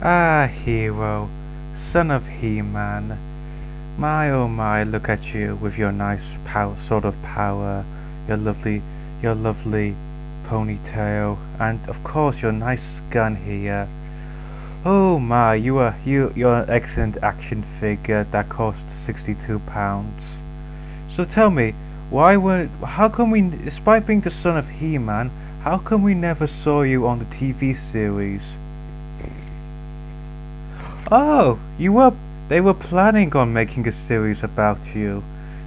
Ah, hero, son of He-Man. My oh my, look at you with your nice sort of power, your lovely, your lovely ponytail, and of course your nice gun here. Oh my, you're an excellent action figure that cost £62. So tell me, how come we, despite being the son of He-Man, how come we never saw you on the TV series? Oh, they were planning on making a series about you.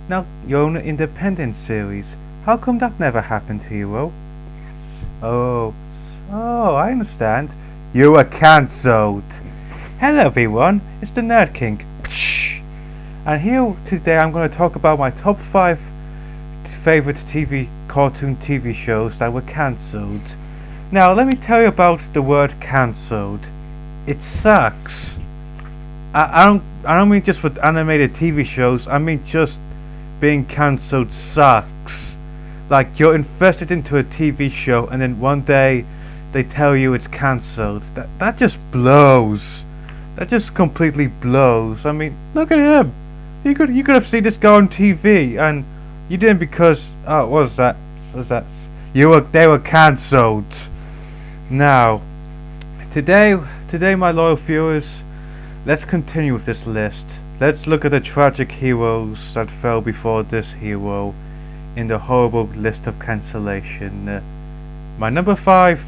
Now, your own independent series. How come that never happened, hero? Oh, I understand. You were cancelled. Hello everyone, it's the Nerd King. And here today I'm going to talk about my top 5 favorite cartoon TV shows that were cancelled. Now, let me tell you about the word cancelled. It sucks. I don't mean just with animated TV shows. I mean just being cancelled sucks. Like you're invested into a TV show and then one day they tell you it's cancelled. That just blows. That just completely blows. I mean, look at him. You could have seen this guy on TV and you didn't because what was that? They were cancelled. Now, today my loyal viewers, let's continue with this list. Let's look at the tragic heroes that fell before this hero in the horrible list of cancellation. My number five,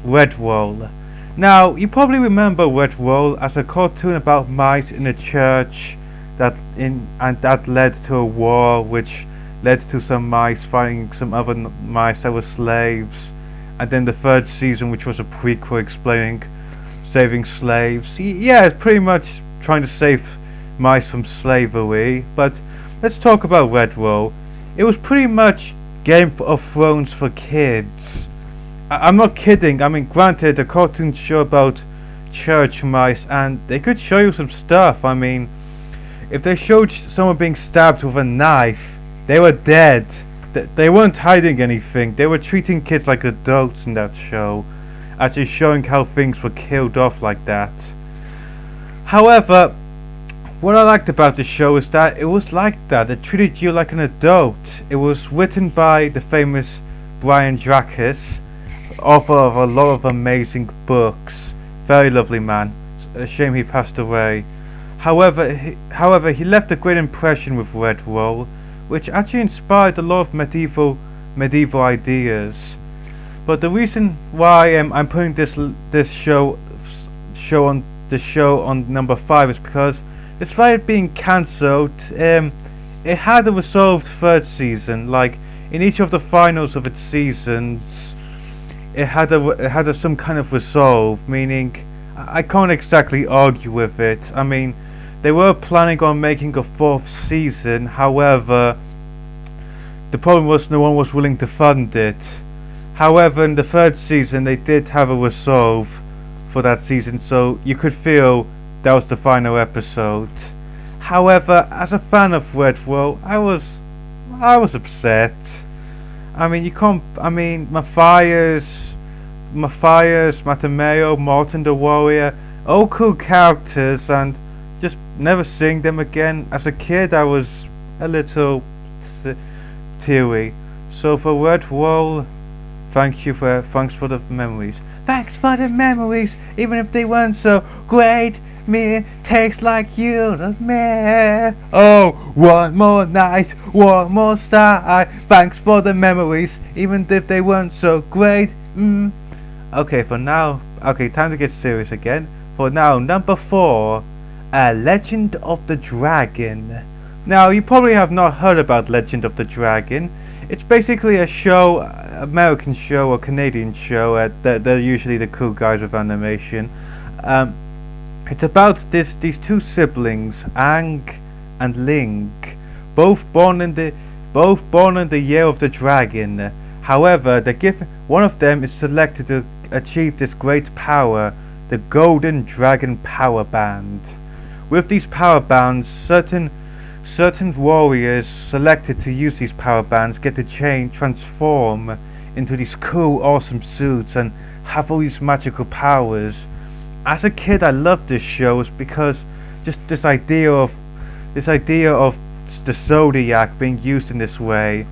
Redwall. Now, you probably remember Redwall as a cartoon about mice in a church that led to a war, which led to some mice fighting some other mice that were slaves, and then the third season, which was a prequel explaining saving slaves. Yeah, it's pretty much trying to save mice from slavery. But let's talk about Redwall. It was pretty much Game of Thrones for kids. I'm not kidding. I mean, granted, a cartoon show about church mice, and they could show you some stuff. I mean, if they showed someone being stabbed with a knife, they were dead. They weren't hiding anything. They were treating kids like adults in that show, actually showing how things were killed off like that. However, what I liked about the show is that it was like that. It treated you like an adult. It was written by the famous Brian Drakus, author of a lot of amazing books. Very lovely man. A shame he passed away. However, he left a great impression with Redwall, which actually inspired a lot of medieval ideas. But the reason why I'm putting this show on number 5 is because, despite it being cancelled, it had a resolved third season. Like in each of the finals of its seasons, it had some kind of resolve. Meaning, I can't exactly argue with it. I mean, they were planning on making a 4th season. However, the problem was no one was willing to fund it. However, in the 3rd season, they did have a resolve for that season, so you could feel that was the final episode. However, as a fan of Redwall, I was upset. I mean, you can't. I mean, Matthias, Matameo, Martin the Warrior, all cool characters, and just never seeing them again. As a kid, I was a little teary. So for Redwall, thanks for the memories. Thanks for the memories, even if they weren't so great. Me tastes like you, not me. Oh, one more night, one more sigh. Thanks for the memories, even if they weren't so great. Okay, time to get serious again. For now, number 4, A Legend of the Dragon. Now, you probably have not heard about Legend of the Dragon. It's basically a show, American show or Canadian show. They're usually the cool guys with animation. It's about these two siblings, Aang and Link, both born in the year of the dragon. However, one of them is selected to achieve this great power, the Golden Dragon Power Band. With these power bands, certain warriors selected to use these power bands get to transform into these cool, awesome suits and have all these magical powers. As a kid, I loved this show because just this idea of the Zodiac being used in this way.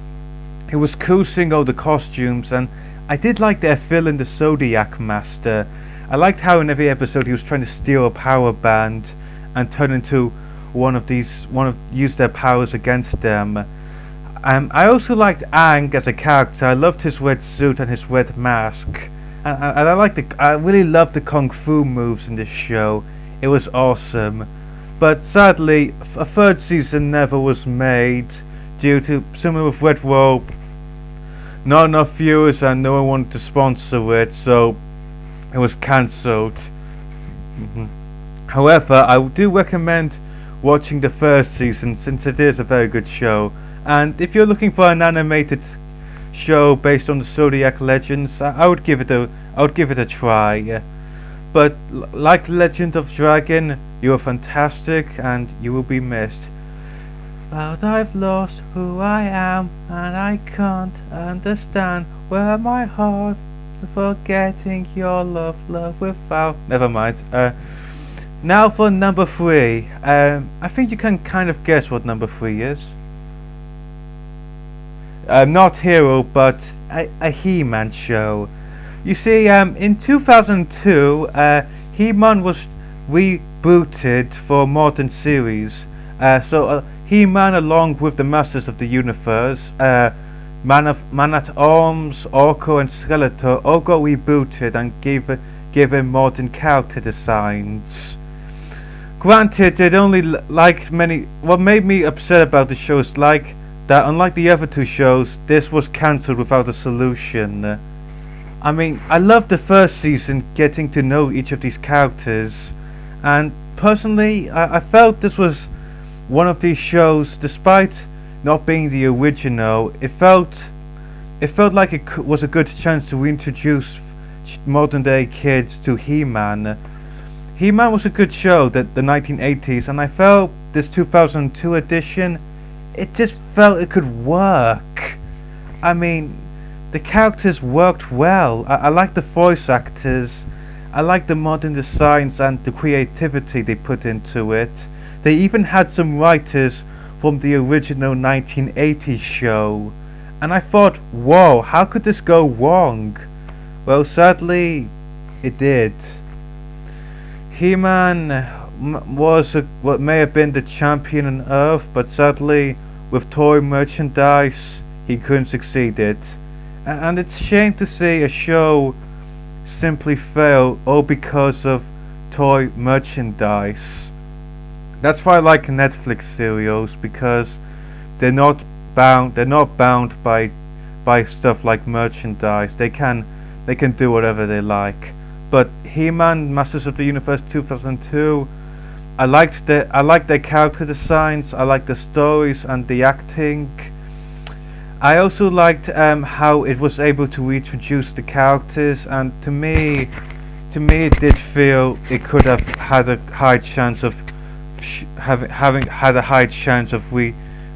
It was cool seeing all the costumes, and I did like their villain, the Zodiac Master. I liked how in every episode he was trying to steal a power band and turn into use their powers against them. I also liked Aang as a character. I loved his red suit and his red mask, and I really loved the kung fu moves in this show. It was awesome, but sadly, a third season never was made due to, similar with Red Rope, not enough viewers and no one wanted to sponsor it, so it was cancelled. However, I do recommend watching the first season since it is a very good show. And if you're looking for an animated show based on the Zodiac legends, I would give it a try. But like Legend of Dragon, you are fantastic and you will be missed. But I've lost who I am and I can't understand where my heart forgetting your love without. Never mind. Now for number 3. I think you can kind of guess what number 3 is. Not Hero, but a He-Man show. You see, in 2002, He-Man was rebooted for a modern series. So He-Man, along with the Masters of the Universe, Man-at-Arms, Orko, and Skeletor, all got rebooted and given modern character designs. Granted, it only what made me upset about the show is that unlike the other two shows, this was cancelled without a solution. I mean, I loved the first season getting to know each of these characters, and personally, I felt this was one of these shows, despite not being the original, it felt like it was a good chance to reintroduce modern day kids to He-Man. He-Man was a good show, the 1980s, and I felt this 2002 edition, it just felt it could work. I mean, the characters worked well. I like the voice actors, I like the modern designs and the creativity they put into it. They even had some writers from the original 1980s show, and I thought, whoa, how could this go wrong? Well, sadly, it did. He-Man was what may have been the champion on Earth, but sadly, with toy merchandise, he couldn't succeed it. And it's a shame to see a show simply fail all because of toy merchandise. That's why I like Netflix serials, because they're not bound by stuff like merchandise. They can do whatever they like. But He-Man Masters of the Universe 2002, I liked their character designs, I liked the stories and the acting. I also liked how it was able to reintroduce the characters, and to me it did feel it could have had a high chance of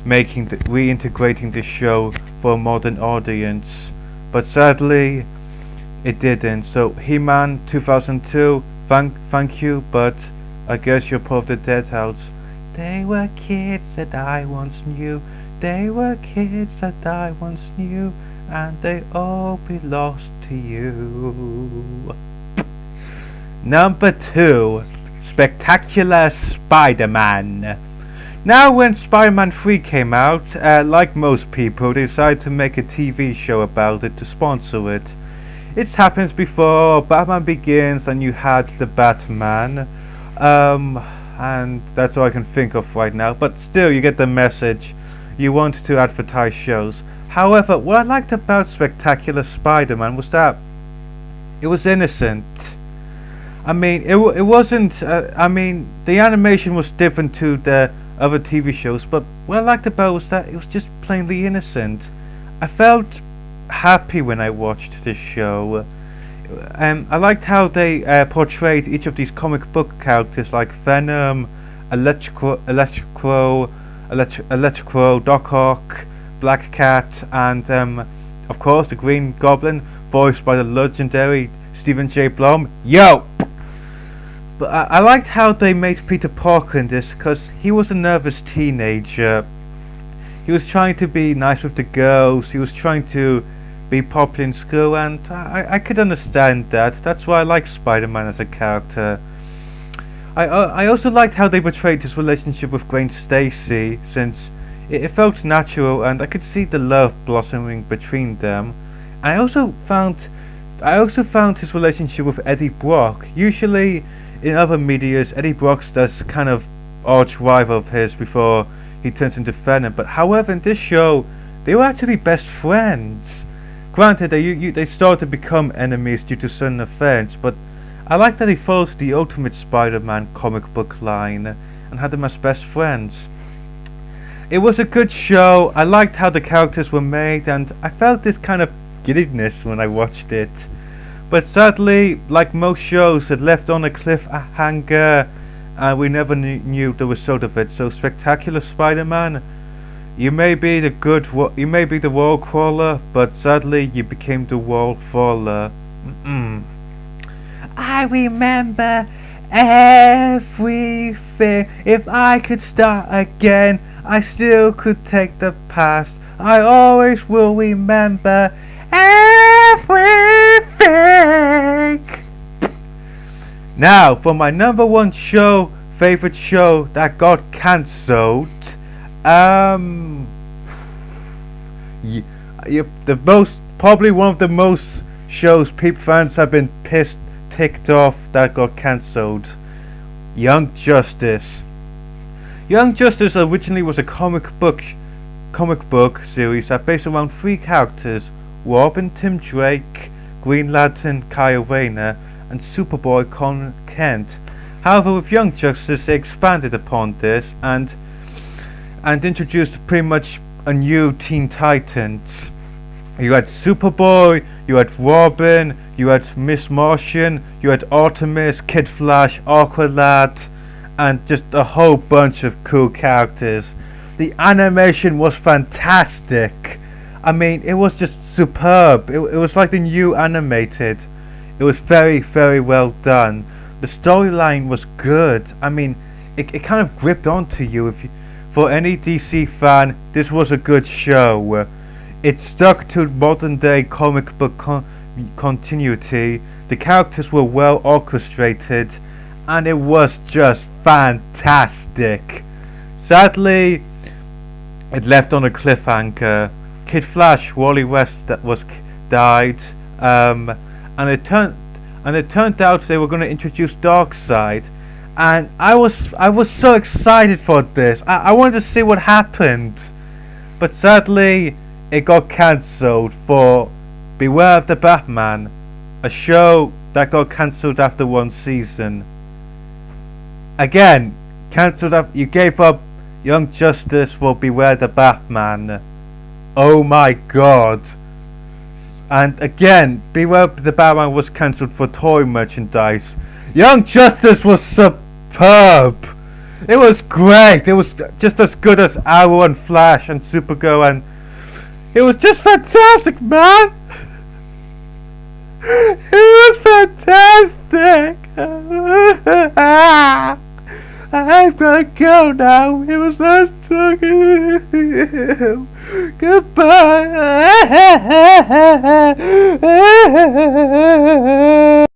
reintegrating the show for a modern audience, but sadly it didn't. So He-Man 2002, thank you, but I guess you're part of the dead house. They were kids that I once knew. They were kids that I once knew, and they all belong to you. Number 2, Spectacular Spider-Man. Now, when Spider-Man 3 came out, like most people, they decided to make a TV show about it to sponsor it. It's happened before. Batman Begins, and you had the Batman, and that's all I can think of right now. But still, you get the message. You want to advertise shows. However, what I liked about Spectacular Spider-Man was that it was innocent. I mean, it wasn't. I mean, the animation was different to the other TV shows, but what I liked about it was that it was just plainly innocent. I felt happy when I watched this show. I liked how they portrayed each of these comic book characters like Venom, Electro, Doc Ock, Black Cat, and of course, the Green Goblin, voiced by the legendary Stephen J. Blum. Yo! But I liked how they made Peter Parker in this, because he was a nervous teenager. He was trying to be nice with the girls, he was trying to be popular in school, and I could understand that. That's why I like Spider-Man as a character. I also liked how they portrayed his relationship with Gwen Stacy, since it felt natural and I could see the love blossoming between them. And I also found his relationship with Eddie Brock. Usually in other medias, Eddie Brock's this kind of arch rival of his before he turns into Venom. But however, in this show, they were actually best friends. Granted, they started to become enemies due to certain events, but I like that he followed the Ultimate Spider-Man comic book line and had them as best friends. It was a good show. I liked how the characters were made, and I felt this kind of giddiness when I watched it. But sadly, like most shows, it left on a cliffhanger, and we never knew the result of it. So, Spectacular Spider-Man, you may be the wall crawler, but sadly, you became the wall faller. I remember everything. If I could start again, I still could take the past. I always will remember everything. Now, for my number one favorite show that got cancelled. Probably one of the most shows people fans have been ticked off that got cancelled. Young Justice. Young Justice originally was a comic book series that based around three characters: Robin, Tim Drake, Green Lantern, Kyle Rayner, and Superboy, Con Kent. However, with Young Justice, they expanded upon this and introduced pretty much a new Teen Titans. You had Superboy, you had Robin, you had Miss Martian, you had Artemis, Kid Flash, Aqualad, and just a whole bunch of cool characters. The animation was fantastic. I mean, it was just superb. It was like the new animated. It was very, very well done. The storyline was good. I mean, it kind of gripped onto you. For any DC fan, this was a good show. It stuck to modern day comic book continuity. The characters were well orchestrated, and it was just fantastic. Sadly, it left on a cliffhanger. Kid Flash, Wally West, died, and it turned out they were going to introduce Darkseid, and I was so excited for this. I wanted to see what happened, but sadly, it got cancelled for Beware of the Batman, a show that got cancelled after one season. Again, cancelled after you gave up Young Justice for Beware the Batman. Oh my god. And again, Beware the Batman was cancelled for toy merchandise. Young Justice was superb. It was great. It was just as good as Arrow and Flash and Supergirl, and it was just fantastic, man. It was fantastic. I've gotta go now. It was nice talking to you. Goodbye.